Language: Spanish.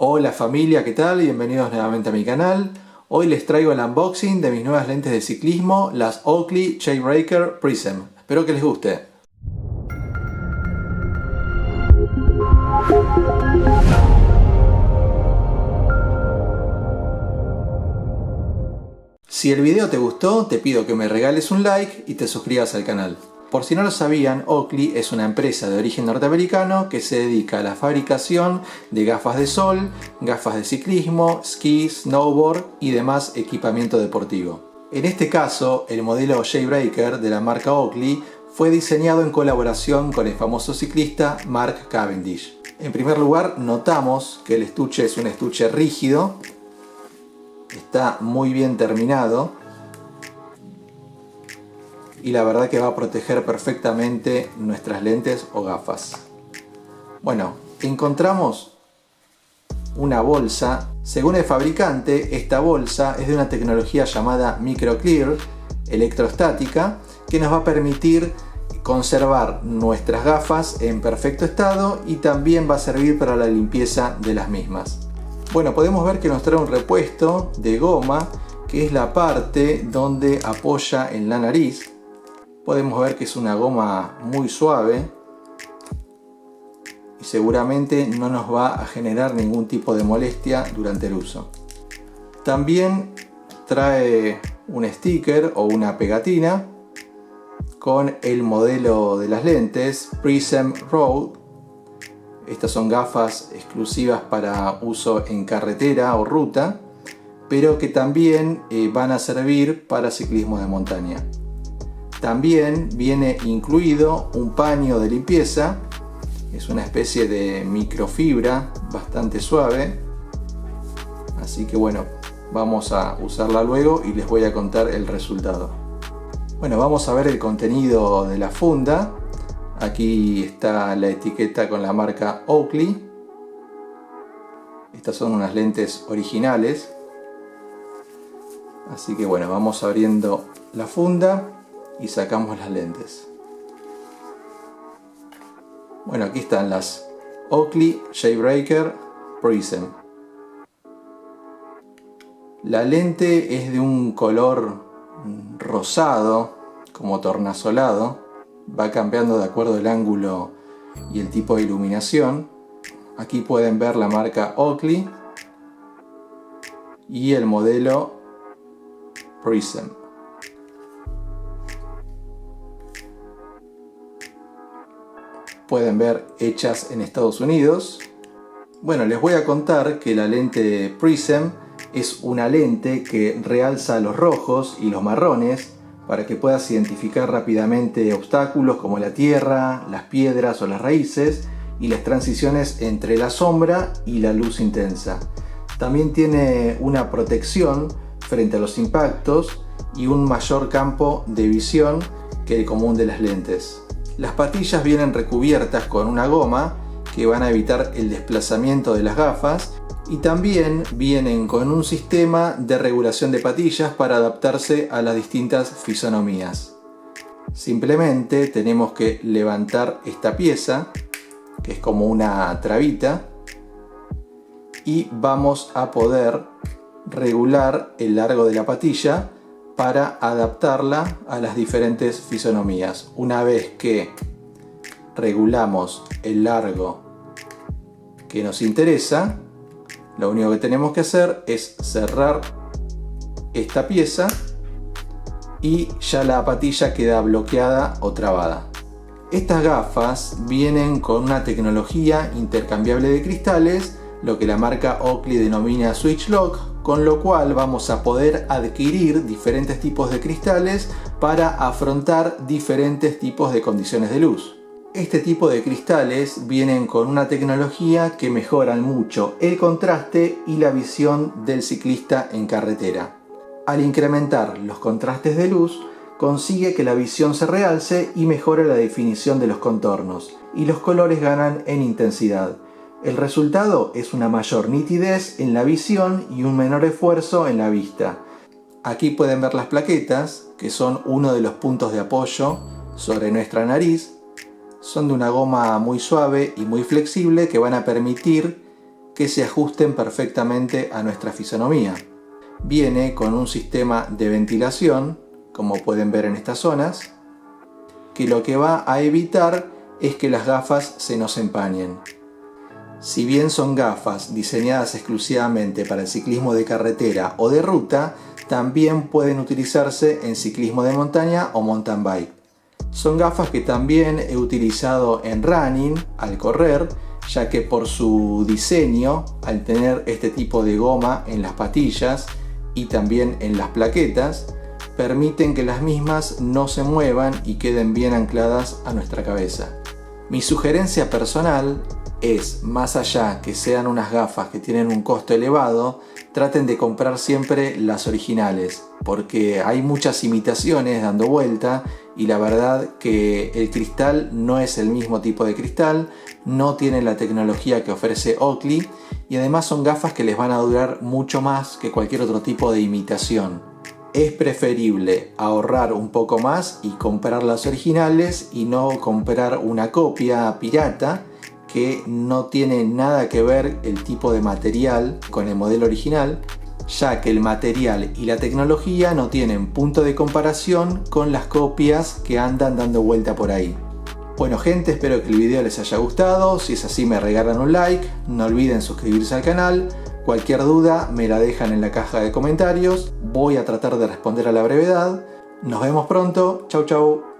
Hola familia, ¿qué tal? Bienvenidos nuevamente a mi canal. Hoy les traigo el unboxing de mis nuevas lentes de ciclismo, las Oakley Shadebreaker Prism. Espero que les guste. Si el video te gustó, te pido que me regales un like y te suscribas al canal. Por si no lo sabían, Oakley es una empresa de origen norteamericano que se dedica a la fabricación de gafas de sol, gafas de ciclismo, esquí, snowboard y demás equipamiento deportivo. En este caso, el modelo Shadebreaker de la marca Oakley fue diseñado en colaboración con el famoso ciclista Mark Cavendish. En primer lugar, notamos que el estuche es un estuche rígido, está muy bien terminado y la verdad que va a proteger perfectamente nuestras lentes o gafas. Bueno, encontramos una bolsa. Según el fabricante, esta bolsa es de una tecnología llamada Microclear electrostática que nos va a permitir conservar nuestras gafas en perfecto estado y también va a servir para la limpieza de las mismas. Bueno, podemos ver que nos trae un repuesto de goma, que es la parte donde apoya en la nariz. Podemos ver que es una goma muy suave y seguramente no nos va a generar ningún tipo de molestia durante el uso. También trae un sticker o una pegatina con el modelo de las lentes Prism Road. Estas son gafas exclusivas para uso en carretera o ruta, pero que también van a servir para ciclismo de montaña. También viene incluido un paño de limpieza, es una especie de microfibra bastante suave, así que bueno, vamos a usarla luego y les voy a contar el resultado. Bueno, vamos a ver el contenido de la funda. Aquí está la etiqueta con la marca Oakley. Estas son unas lentes originales, así que bueno, vamos abriendo la funda y sacamos las lentes. Bueno, aquí están las Oakley Shadebreaker Prism. La lente es de un color rosado, como tornasolado. Va cambiando de acuerdo al ángulo y el tipo de iluminación. Aquí pueden ver la marca Oakley y el modelo Prism. Pueden ver hechas en Estados Unidos. Bueno, les voy a contar que la lente Prism es una lente que realza los rojos y los marrones para que puedas identificar rápidamente obstáculos como la tierra, las piedras o las raíces y las transiciones entre la sombra y la luz intensa. También tiene una protección frente a los impactos y un mayor campo de visión que el común de las lentes. Las patillas vienen recubiertas con una goma que van a evitar el desplazamiento de las gafas y también vienen con un sistema de regulación de patillas para adaptarse a las distintas fisonomías. Simplemente tenemos que levantar esta pieza, que es como una trabita, y vamos a poder regular el largo de la patilla para adaptarla a las diferentes fisonomías. Una vez que regulamos el largo que nos interesa, lo único que tenemos que hacer es cerrar esta pieza y ya la patilla queda bloqueada o trabada. Estas gafas vienen con una tecnología intercambiable de cristales, lo que la marca Oakley denomina Switch Lock, con lo cual vamos a poder adquirir diferentes tipos de cristales para afrontar diferentes tipos de condiciones de luz. Este tipo de cristales vienen con una tecnología que mejoran mucho el contraste y la visión del ciclista en carretera. Al incrementar los contrastes de luz, consigue que la visión se realce y mejora la definición de los contornos, y los colores ganan en intensidad. El resultado es una mayor nitidez en la visión y un menor esfuerzo en la vista. Aquí pueden ver las plaquetas, que son uno de los puntos de apoyo sobre nuestra nariz. Son de una goma muy suave y muy flexible que van a permitir que se ajusten perfectamente a nuestra fisonomía. Viene con un sistema de ventilación, como pueden ver en estas zonas, que lo que va a evitar es que las gafas se nos empañen. Si bien son gafas diseñadas exclusivamente para el ciclismo de carretera o de ruta, también pueden utilizarse en ciclismo de montaña o mountain bike. Son gafas que también he utilizado en running, al correr, ya que por su diseño, al tener este tipo de goma en las patillas y también en las plaquetas, permiten que las mismas no se muevan y queden bien ancladas a nuestra cabeza. Mi sugerencia personal es, más allá que sean unas gafas que tienen un costo elevado, traten de comprar siempre las originales, porque hay muchas imitaciones dando vuelta y la verdad que el cristal no es el mismo tipo de cristal, no tiene la tecnología que ofrece Oakley y además son gafas que les van a durar mucho más que cualquier otro tipo de imitación. Es preferible ahorrar un poco más y comprar las originales y no comprar una copia pirata que no tiene nada que ver el tipo de material con el modelo original, ya que el material y la tecnología no tienen punto de comparación con las copias que andan dando vuelta por ahí. Bueno gente, espero que el video les haya gustado. Si es así, me regalan un like, no olviden suscribirse al canal. Cualquier duda me la dejan en la caja de comentarios, voy a tratar de responder a la brevedad. Nos vemos pronto, chau chau.